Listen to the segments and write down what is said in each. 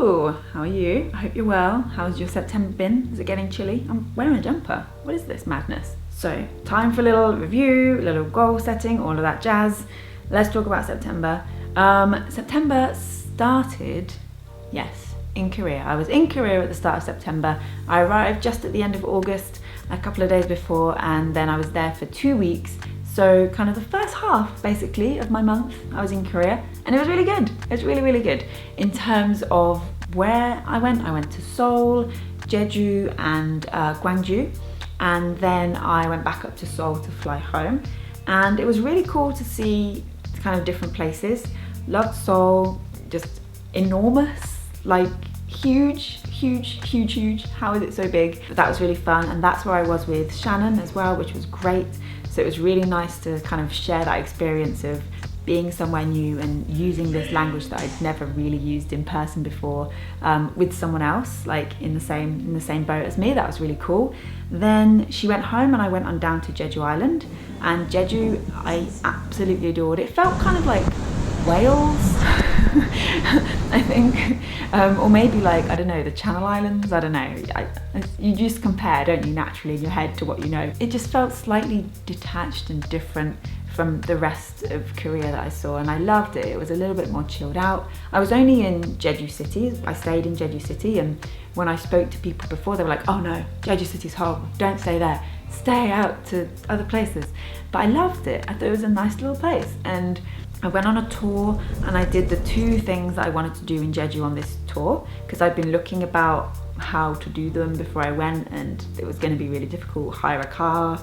Hello, how are you? I hope you're well. How's your September been? Is it getting chilly? I'm wearing a jumper. What is this madness? So, time for a little review, a little goal setting, all of that jazz. Let's talk about September. September started, yes, in Korea. I was in Korea at the start of September. I arrived just at the end of August, a couple of days before, and then I was there for 2 weeks. So kind of the first half, basically, of my month, I was in Korea, and it was really good. It was really, really good. In terms of where I went to Seoul, Jeju, and Gwangju, and then I went back up to Seoul to fly home. And it was really cool to see kind of different places. Loved Seoul, just enormous, like huge. How is it so big? But that was really fun, and that's where I was with Shannon as well, which was great. So it was really nice to kind of share that experience of being somewhere new and using this language that I'd never really used in person before with someone else, like in the same boat as me. That was really cool. Then she went home and I went on down to Jeju Island, and Jeju I absolutely adored. It felt kind of like Wales, I think, or maybe like, I don't know, the Channel Islands, I don't know. You just compare, don't you, naturally in your head to what you know. It just felt slightly detached and different from the rest of Korea that I saw, and I loved it. It was a little bit more chilled out. I was only in Jeju City. I stayed in Jeju City, and when I spoke to people before, they were like, oh no, Jeju City's horrible, don't stay there, stay out to other places. But I loved it. I thought it was a nice little place, and I went on a tour and I did the 2 things that I wanted to do in Jeju on this tour, because I'd been looking about how to do them before I went, and it was going to be really difficult. Hire a car,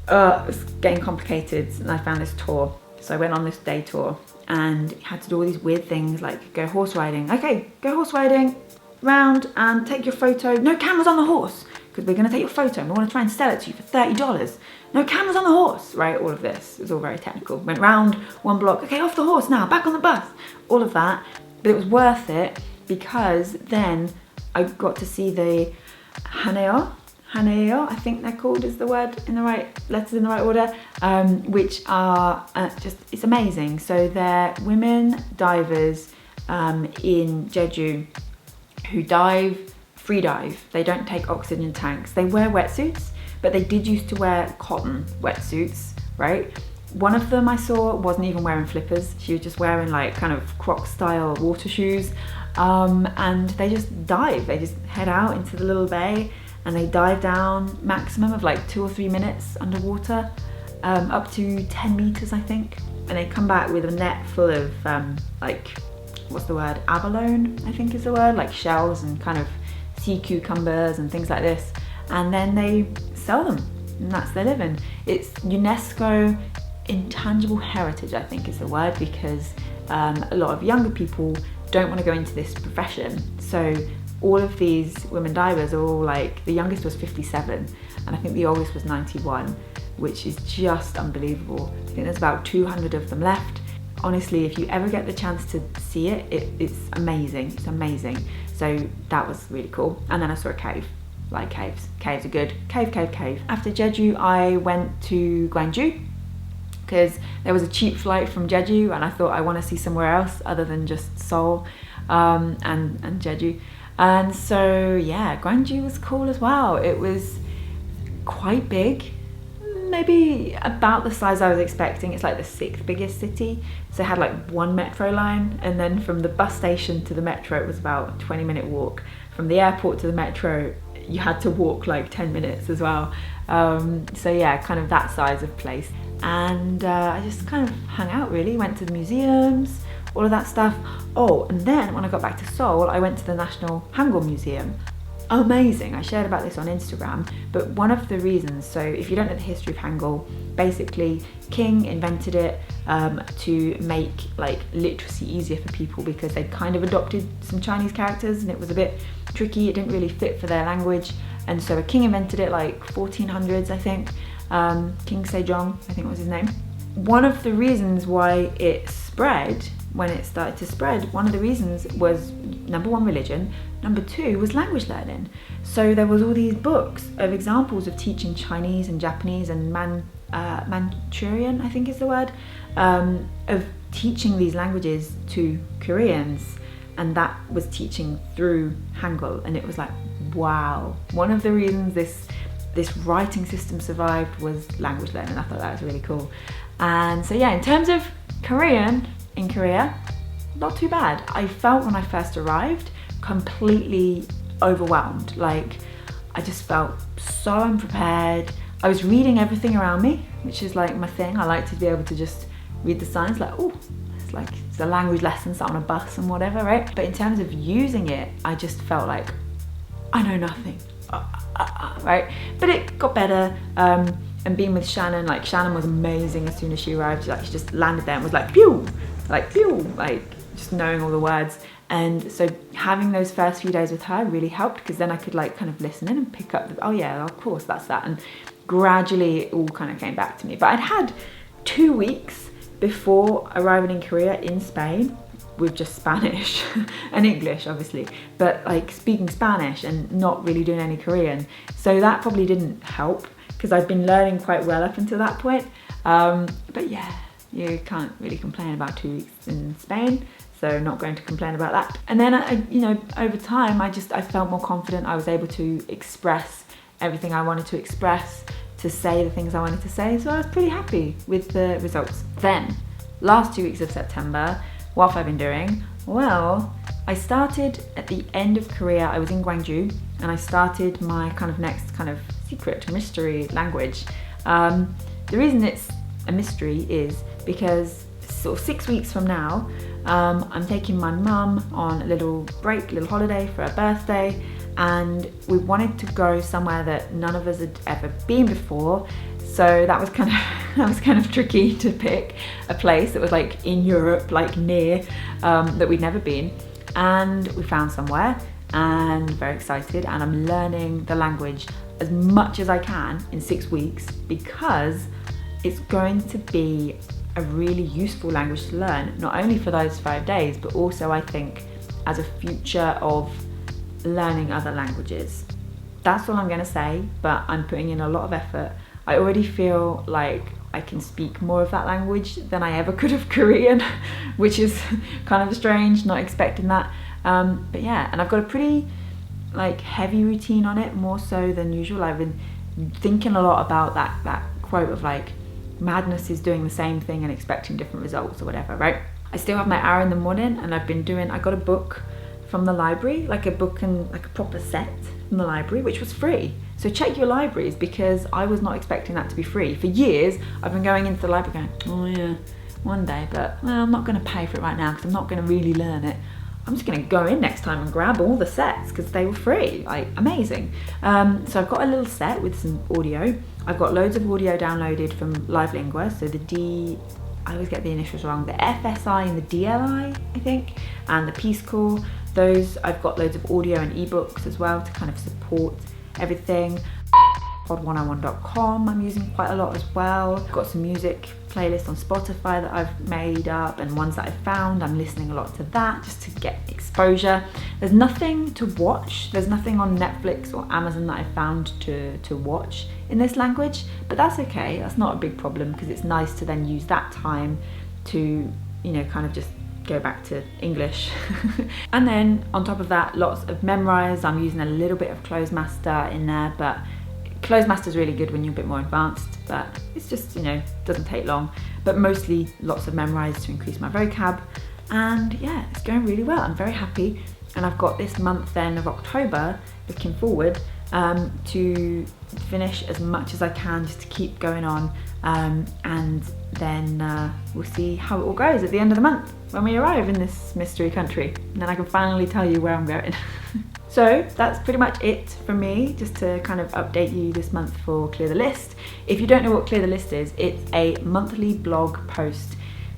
it was getting complicated, and I found this tour. So I went on this day tour and had to do all these weird things like go horse riding. Okay, go horse riding, round and take your photo. No cameras on the horse, because we're going to take your photo and we want to try and sell it to you for $30. No cameras on the horse, right? All of this. It was all very technical. Went round 1 block. Okay, off the horse now, back on the bus. All of that. But it was worth it because then I got to see the haneo, I think they're called, is the word in the right, letters in the right order, which are just, it's amazing. So they're women divers in Jeju who dive, free dive. They don't take oxygen tanks. They wear wetsuits, but they did used to wear cotton wetsuits, right? One of them I saw wasn't even wearing flippers. She was just wearing like kind of Croc style water shoes. And they just dive. They just head out into the little bay and they dive down maximum of like 2 or 3 minutes underwater, up to 10 meters, I think. And they come back with a net full of like, what's the word? Abalone, I think is the word, like shells and kind of sea cucumbers and things like this. And then they sell them, and that's their living. It's UNESCO intangible heritage, I think is the word, because a lot of younger people don't want to go into this profession. So all of these women divers are all like, the youngest was 57 and I think the oldest was 91, which is just unbelievable. I think there's about 200 of them left. Honestly, if you ever get the chance to see it, it's amazing. It's amazing. So that was really cool. And then I saw a cave. Like caves. Caves are good. Cave. After Jeju, I went to Gwangju because there was a cheap flight from Jeju and I thought I want to see somewhere else other than just Seoul and Jeju. And so yeah, Gwangju was cool as well. It was quite big, maybe about the size I was expecting. It's like the 6th biggest city. So it had like 1 metro line, and then from the bus station to the metro it was about a 20-minute walk. From the airport to the metro you had to walk like 10 minutes as well. So yeah, kind of that size of place. And I just kind of hung out really, went to the museums, all of that stuff. Oh, and then when I got back to Seoul, I went to the National Hangul Museum. Amazing. I shared about this on Instagram, but one of the reasons, so if you don't know the history of Hangul, basically King invented it to make like literacy easier for people, because they'd kind of adopted some Chinese characters and it was a bit tricky, it didn't really fit for their language, and so a king invented it like 1400s, I think. King Sejong, I think was his name. One of the reasons why it spread, when it started to spread, one of the reasons was number 1, religion, number 2 was language learning. So there was all these books of examples of teaching Chinese and Japanese and Manchurian, I think is the word, of teaching these languages to Koreans and that was teaching through Hangul, and it was like, wow. One of the reasons this writing system survived was language learning. I thought that was really cool. And so yeah, in terms of Korean in Korea, not too bad. I felt when I first arrived completely overwhelmed. Like, I just felt so unprepared. I was reading everything around me, which is like my thing. I like to be able to just read the signs, like, oh, it's a language lesson sat on a bus and whatever, right? But in terms of using it, I just felt like I know nothing, right? But it got better. And being with Shannon, like, Shannon was amazing as soon as she arrived. Like, she just landed there and was like, pew, like just knowing all the words. And so having those first few days with her really helped, because then I could like kind of listen in and pick up oh yeah, of course, that's that. And gradually it all kind of came back to me. But I'd had 2 weeks before arriving in Korea in Spain with just Spanish and English, obviously, but like speaking Spanish and not really doing any Korean. So that probably didn't help, because I'd been learning quite well up until that point. But yeah, you can't really complain about 2 weeks in Spain, so not going to complain about that. And then over time, I felt more confident. I was able to express everything I wanted to express, to say the things I wanted to say, so I was pretty happy with the results. Then, last 2 weeks of September, what have I been doing? Well, I started at the end of Korea. I was in Gwangju, and I started my kind of next kind of secret mystery language. The reason it's a mystery is because sort of 6 weeks from now, I'm taking my mum on a little break, a little holiday for her birthday, and we wanted to go somewhere that none of us had ever been before. So that was kind of tricky to pick a place that was like in Europe, like near, that we'd never been. And we found somewhere, and very excited, and I'm learning the language as much as I can in 6 weeks, because it's going to be a really useful language to learn, not only for those 5 days, but also I think as a future of learning other languages. That's all I'm going to say, but I'm putting in a lot of effort. I already feel like I can speak more of that language than I ever could of Korean, which is kind of strange, not expecting that. But yeah, and I've got a pretty like heavy routine on it, more so than usual. I've been thinking a lot about that quote of like, madness is doing the same thing and expecting different results or whatever, right? I still have my hour in the morning, and I got a book from the library, like a book and like a proper set from the library, which was free. So check your libraries, because I was not expecting that to be free. For years, I've been going into the library going, oh yeah, one day, but well, I'm not going to pay for it right now because I'm not going to really learn it. I'm just going to go in next time and grab all the sets because they were free, like amazing. So I've got a little set with some audio. I've got loads of audio downloaded from Live Lingua, so I always get the initials wrong, the FSI and the DLI, I think, and the Peace Corps. Those, I've got loads of audio and ebooks as well to kind of support everything. pod101.com I'm using quite a lot as well. I've got some music playlists on Spotify that I've made up, and ones that I've found. I'm listening a lot to that just to get exposure. There's nothing to watch. There's nothing on Netflix or Amazon that I found to watch in this language, but that's okay. That's not a big problem, because it's nice to then use that time to, kind of just go back to English. And then on top of that, lots of memorize. I'm using a little bit of Closemaster in there, but Closemaster is really good when you're a bit more advanced, but it's just, doesn't take long. But mostly lots of memorize to increase my vocab. And yeah, it's going really well. I'm very happy. And I've got this month then of October looking forward to finish as much as I can, just to keep going on. And then we'll see how it all goes at the end of the month when we arrive in this mystery country. And then I can finally tell you where I'm going. So that's pretty much it from me, just to kind of update you this month for Clear the List. If you don't know what Clear the List is, it's a monthly blog post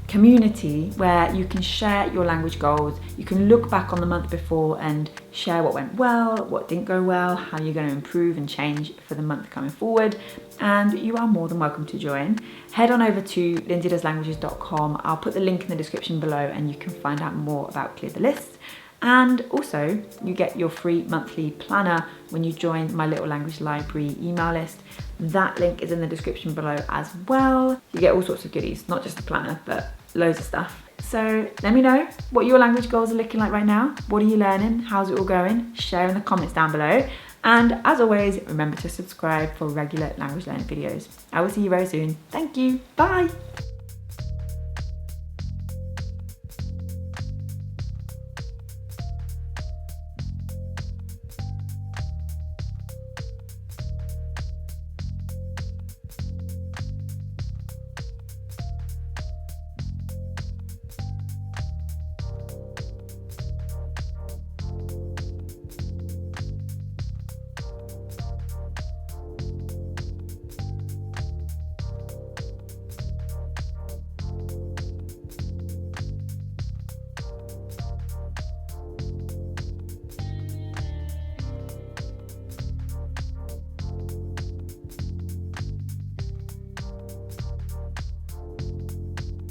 community where you can share your language goals. You can look back on the month before and share what went well, what didn't go well, how you're going to improve and change for the month coming forward. And you are more than welcome to join. Head on over to lindsaydoeslanguages.com. I'll put the link in the description below, and you can find out more about Clear the List. And also, you get your free monthly planner when you join my Little Language Library email list. That link is in the description below as well. You get all sorts of goodies, not just the planner, but loads of stuff. So let me know what your language goals are looking like right now. What are you learning? How's it all going? Share in the comments down below. And as always, remember to subscribe for regular language learning videos. I will see you very soon. Thank you. Bye.